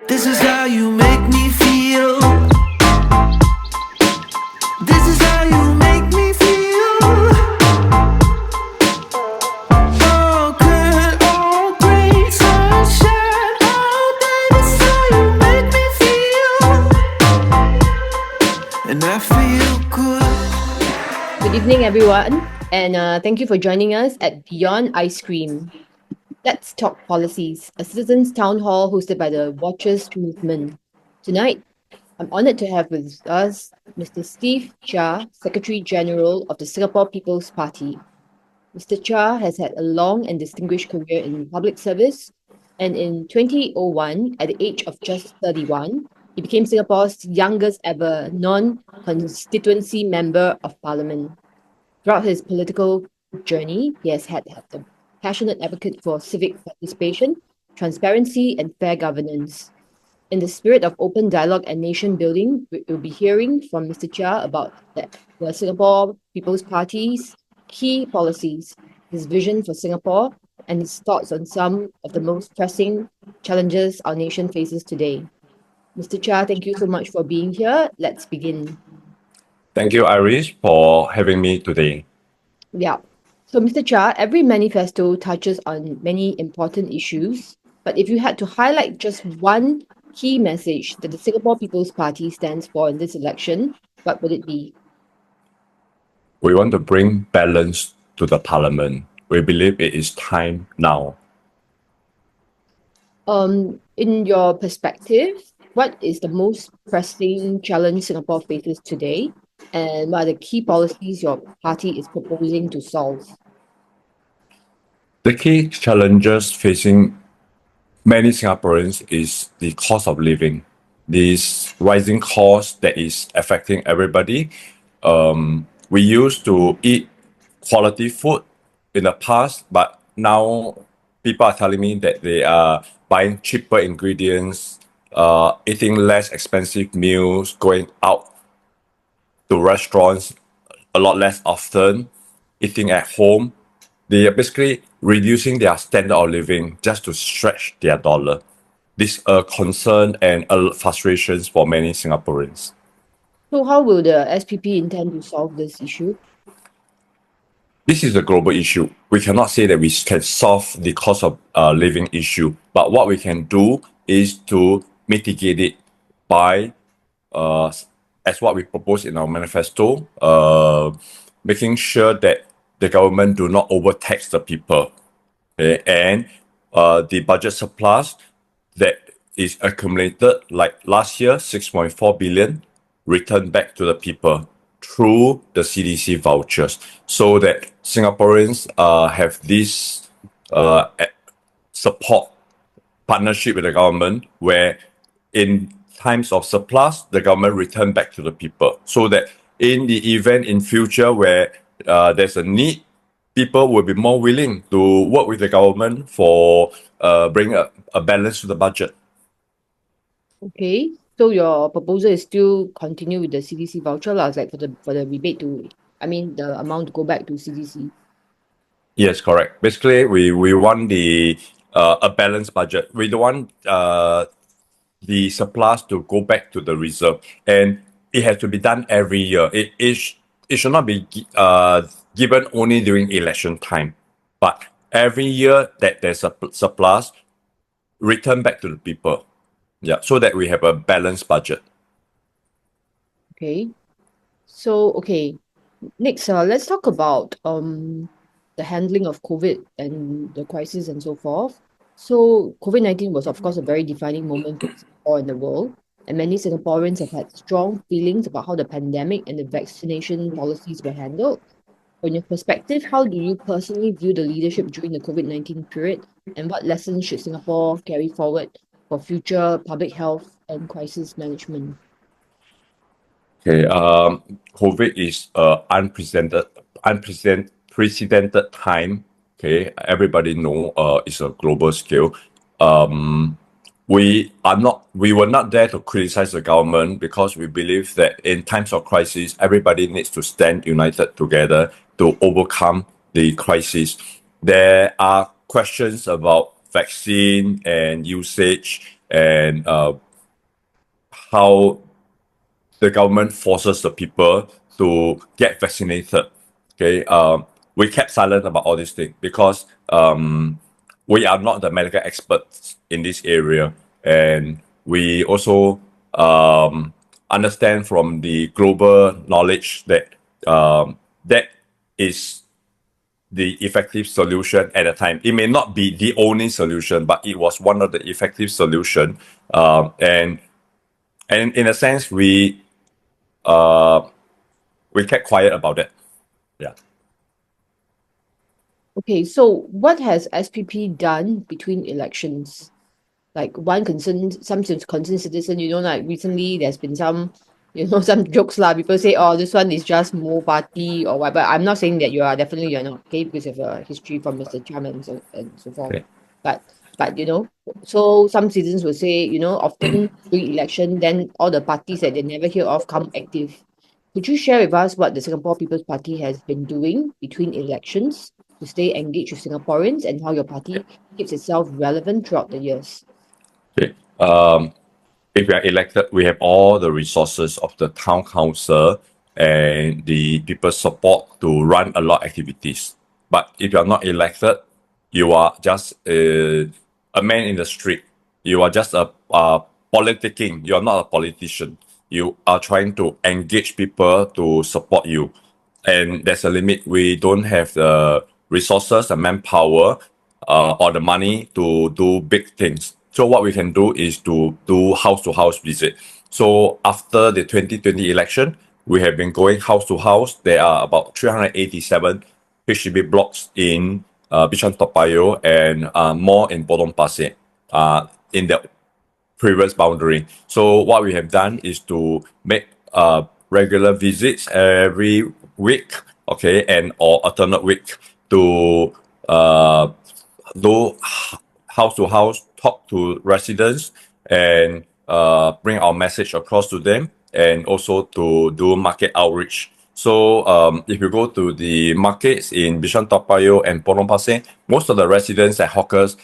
This is how you make me feel. This is how you make me feel. Oh, good, oh, great sunshine all day. This is how you make me feel. And I feel good. Good evening, everyone, and thank you for joining us at Beyond Ice Cream. Let's talk policies, a citizens' town hall hosted by the Watchers Movement. Tonight, I'm honored to have with us Mr. Steve Chia, Secretary General of the Singapore People's Party. Mr. Chia has had a long and distinguished career in public service, and in 2001, at the age of just 31, he became Singapore's youngest ever non-constituency member of parliament. Throughout his political journey, he has had a passionate advocate for civic participation, transparency, and fair governance. In the spirit of open dialogue and nation building, we'll be hearing from Mr. Chia about the Singapore People's Party's key policies, his vision for Singapore, and his thoughts on some of the most pressing challenges our nation faces today. Mr. Chia, thank you so much for being here. Let's begin. Thank you, Iris, for having me today. Yeah. So, Mr. Chia, every manifesto touches on many important issues, but if you had to highlight just one key message that the Singapore People's Party stands for in this election, what would it be? We want to bring balance to the parliament. We believe it is time now. In your perspective, what is the most pressing challenge Singapore faces today, and what are the key policies your party is proposing to solve? The key challenges facing many Singaporeans is the cost of living. This rising cost that is affecting everybody. We used to eat quality food in the past, but now people are telling me that they are buying cheaper ingredients, eating less expensive meals, going out to restaurants a lot less often, eating at home. They are basically reducing their standard of living just to stretch their dollar. This is a concern and a frustrations for many Singaporeans. So, how will the SPP intend to solve this issue? This is a global issue. We cannot say that we can solve the cost of living issue, but what we can do is to mitigate it by, as what we propose in our manifesto, making sure that the government do not overtax the people, okay? And the budget surplus that is accumulated, like last year, 6.4 billion, returned back to the people through the CDC vouchers, so that Singaporeans have this support partnership with the government, where in times of surplus, the government return back to the people, so that in the event in future where there's a need, people will be more willing to work with the government for bring a balance to the budget. Okay, so your proposal is still continue with the CDC voucher, like for the rebate to, the amount to go back to CDC. Yes, correct. Basically, we want the a balanced budget. We don't want the surplus to go back to the reserve, and it has to be done every year. It should not be given only during election time, but every year that there's a surplus, return back to the people. Yeah, so that we have a balanced budget. Okay, so next, let's talk about the handling of COVID and the crisis and so forth. So COVID-19 was, of course, a very defining moment for Singapore and the world, and many Singaporeans have had strong feelings about how the pandemic and the vaccination policies were handled. From your perspective, how do you personally view the leadership during the COVID-19 period, and what lessons should Singapore carry forward for future public health and crisis management? Okay, COVID is unprecedented time. Okay, everybody know it's a global scale. We were not there to criticize the government, because we believe that in times of crisis, everybody needs to stand united together to overcome the crisis. There are questions about vaccine and usage and how the government forces the people to get vaccinated. Okay, we kept silent about all these things because we are not the medical experts in this area, and we also understand from the global knowledge that that is the effective solution at the time. It may not be the only solution, but it was one of the effective solution. And in a sense, we kept quiet about it. Yeah. Okay, so what has SPP done between elections? Like one concerned, some concerned citizen, like recently there's been some, some jokes lah. People say, oh, this one is just more party or whatever. I'm not saying that definitely you're not, okay, because of a history from Mr. Cham and so forth. Okay. But so some citizens will say, often during election, then all the parties that they never hear of come active. Could you share with us what the Singapore People's Party has been doing between elections to stay engaged with Singaporeans and how your party keeps itself relevant throughout the years? Okay. If we are elected, we have all the resources of the town council and the people's support to run a lot of activities. But if you are not elected, you are just a man in the street. You are just a politicking. You are not a politician. You are trying to engage people to support you. And there's a limit. We don't have the resources, the manpower, or the money to do big things. So what we can do is to do house-to-house visit. So after the 2020 election, we have been going house to house. There are about 387 HDB blocks in Bishan Toa Payoh and more in Potong Pasir in the previous boundary. So what we have done is to make regular visits every week, okay, and or alternate week to do house to house, talk to residents, and bring our message across to them, and also to do market outreach. So if you go to the markets in Bishan Toa Payoh and Potong Pasir, most of the residents and hawkers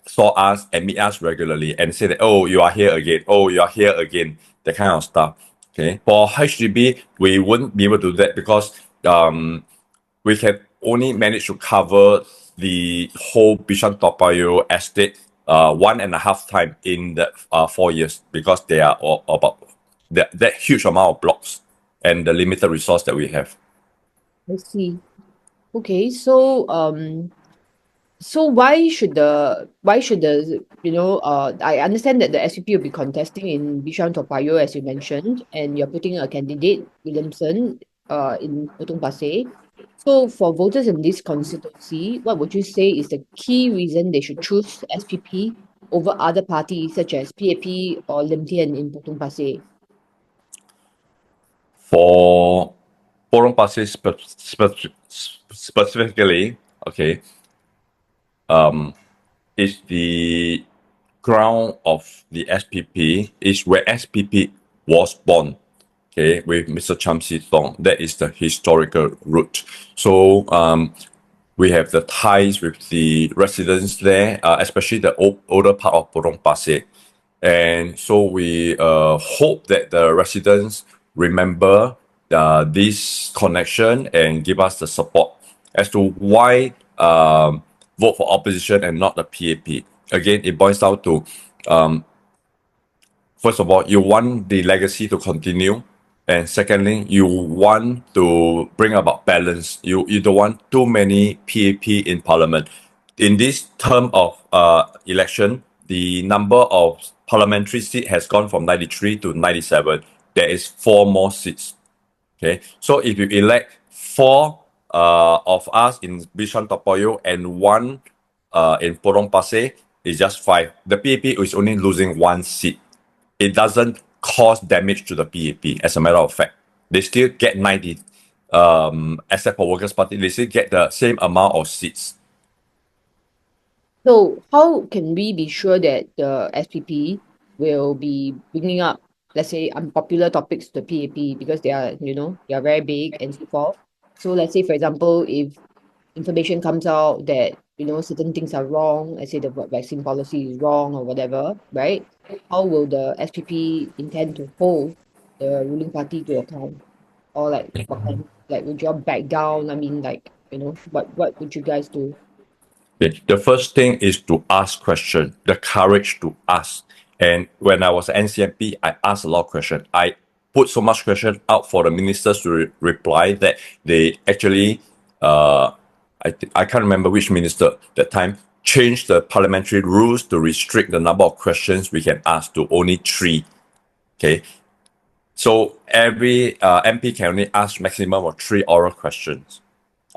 saw us and meet us regularly and say that, oh, you are here again. Oh, you are here again. That kind of stuff. Okay. For HDB, we wouldn't be able to do that because we can only manage to cover the whole Bishan Toa Payoh estate 1.5 time in the 4 years because they are all about that huge amount of blocks and the limited resource that we have. I see. Okay, so why should the I understand that the SPP will be contesting in Bishan Toa Payoh as you mentioned, and you're putting a candidate Williamson in Potong Pasir. So for voters in this constituency, what would you say is the key reason they should choose SPP over other parties such as PAP or Lim Tian in Potong Pasir? For Potong Pasir specifically, okay, is the ground of the SPP, is where SPP was born, okay, with Mr. Cham Si Tong. That is the historical root. So we have the ties with the residents there, especially the older part of Potong Pasir. And so we hope that the residents remember this connection and give us the support as to why vote for opposition and not the PAP. Again, it boils down to first of all, you want the legacy to continue. And secondly, you want to bring about balance. You don't want too many PAP in parliament. In this term of election, the number of parliamentary seats has gone from 93 to 97. There is 4 more seats. Okay, so if you elect 4 of us in Bishan Toa Payoh and 1 in Potong Pasir, it's just 5. The PAP is only losing 1 seat. It doesn't cause damage to the PAP. As a matter of fact, they still get 90. Except for Workers' Party, they still get the same amount of seats. So how can we be sure that the SPP will be bringing up, let's say, unpopular topics to the PAP because they are very big and so forth. So let's say, for example, if information comes out that certain things are wrong, let's say the vaccine policy is wrong or whatever, right? how will the SPP intend to hold the ruling party to account? Or like what kind, like would you all back down? I mean, like, what would you guys do? Okay. The first thing is to ask questions, the courage to ask. And when I was at NCMP, I asked a lot of questions. I put so much question out for the ministers to reply that they actually, I can't remember which minister that time, changed the parliamentary rules to restrict the number of questions we can ask to only 3. Okay. So every MP can only ask maximum of 3 oral questions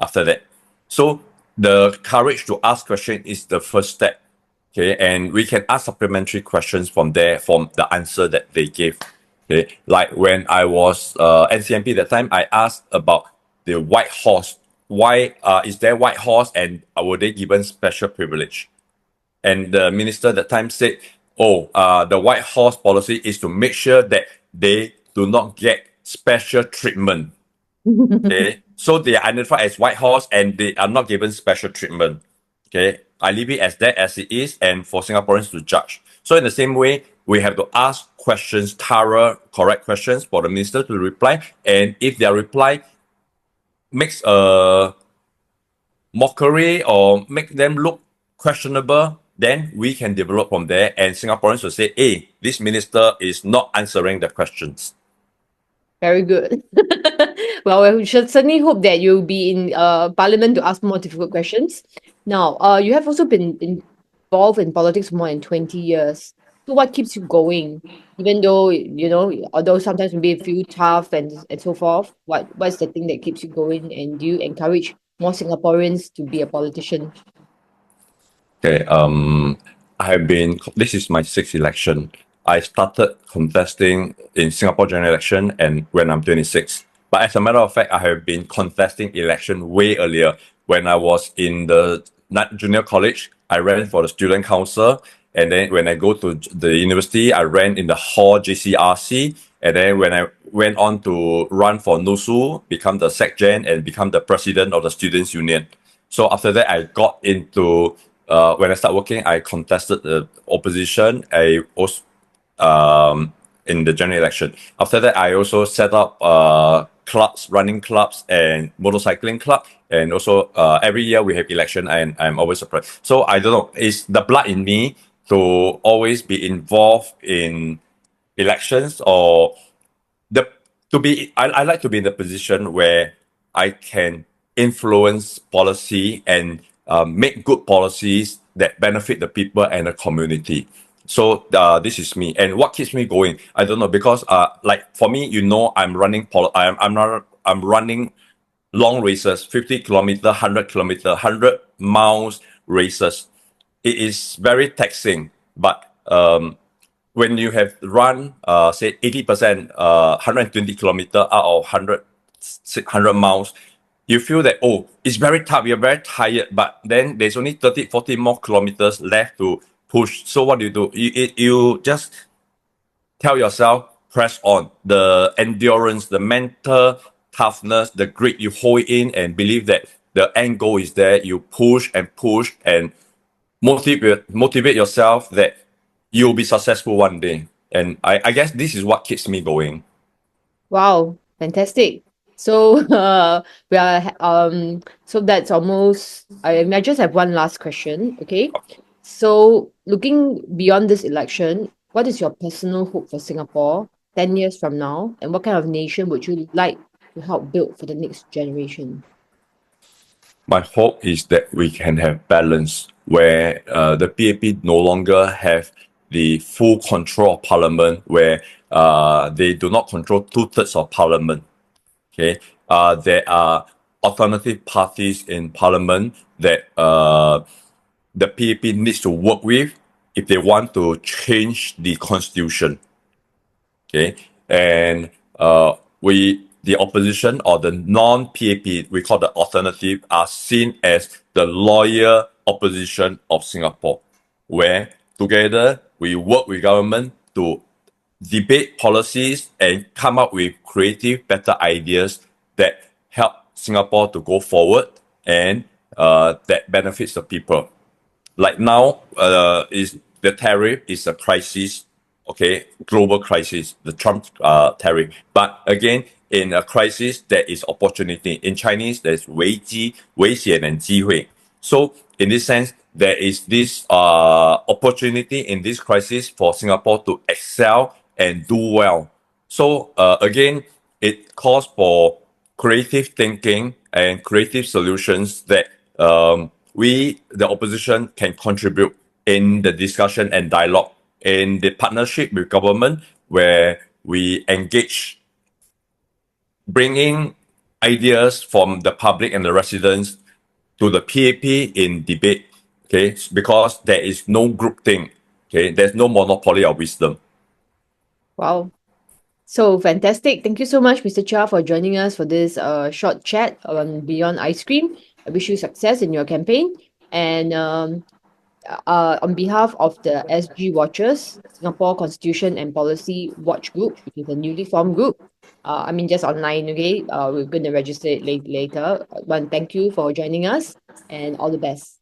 after that. So the courage to ask question is the first step. Okay, and we can ask supplementary questions from there from the answer that they gave. Okay, like when I was NCMP that time, I asked about the white horse. Why is there white horse and were they given special privilege? And the minister that time said, "Oh, the white horse policy is to make sure that they do not get special treatment." Okay, so they are identified as white horse and they are not given special treatment. Okay, I leave it as that as it is, and for Singaporeans to judge. So in the same way, we have to ask questions, thorough, correct questions for the minister to reply. And if their reply makes a mockery or make them look questionable, then we can develop from there. And Singaporeans will say, "Hey, this minister is not answering the questions." Very good. Well, we should certainly hope that you'll be in Parliament to ask more difficult questions. Now, you have also been involved in politics for more than 20 years. So what keeps you going? Even though, although sometimes maybe feel tough and so forth, what's the thing that keeps you going? And do you encourage more Singaporeans to be a politician? Okay, this is my 6th election. I started contesting in Singapore general election and when I'm 26. But as a matter of fact, I have been contesting election way earlier. When I was in the junior college, I ran for the student council. And then when I go to the university, I ran in the hall JCRC. And then when I went on to run for NUSU, become the SecGen and become the president of the Students' Union. So after that, I got into when I started working, I contested the opposition. I also in the general election. After that, I also set up clubs, running clubs, and motorcycling club. And also every year we have election, and I'm always surprised. So I don't know, it's the blood in me to always be involved in elections or the I like to be in the position where I can influence policy and make good policies that benefit the people and the community. So this is me, and what keeps me going, I don't know, because like for me, I'm running long races, 50 kilometer, 100 kilometer, 100 miles races. It is very taxing, but when you have run, say 80%, 120 kilometer out of 100 miles, you feel that, oh, it's very tough, you're very tired, but then there's only 30, 40 more kilometers left to push. So what do? You just tell yourself, press on. The endurance, the mental toughness, the grit, you hold it in and believe that the end goal is there. You push and motivate yourself that you'll be successful one day. And I guess this is what keeps me going. Wow, fantastic. So we are so that's almost I just have one last question, okay? So looking beyond this election, what is your personal hope for Singapore 10 years from now? And what kind of nation would you like to help build for the next generation? My hope is that we can have balance where the PAP no longer have the full control of parliament, where they do not control 2/3 of parliament. Okay, there are alternative parties in parliament that the PAP needs to work with if they want to change the constitution. Okay, and the opposition or the non-PAP, we call the alternative, are seen as the loyal opposition of Singapore, where together we work with government to debate policies and come up with creative, better ideas that help Singapore to go forward and that benefits the people. Like now, is the tariff is a crisis okay, global crisis, the Trump tariff. But again, in a crisis, there is opportunity. In Chinese, there's 危机, 危险 and 机会. So in this sense, there is this opportunity in this crisis for Singapore to excel and do well. So again, it calls for creative thinking and creative solutions that we, the opposition, can contribute in the discussion and dialogue in the partnership with government, where we engage bringing ideas from the public and the residents to the PAP in debate, okay, because there is no group thing, okay, there's no monopoly of wisdom. Wow. So fantastic. Thank you so much, Mr. Chia, for joining us for this short chat on Beyond Ice Cream. I wish you success in your campaign. And on behalf of the SG Watchers, Singapore Constitution and Policy Watch Group, which is a newly formed group, I mean, just online, okay? We're going to register it later. But thank you for joining us and all the best.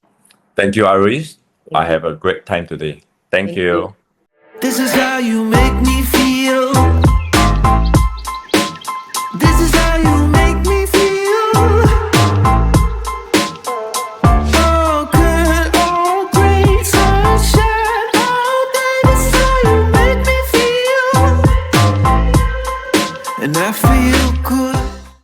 Thank you, Iris. I Thank you. have a great time today. Thank Thank you. you. This is how you make me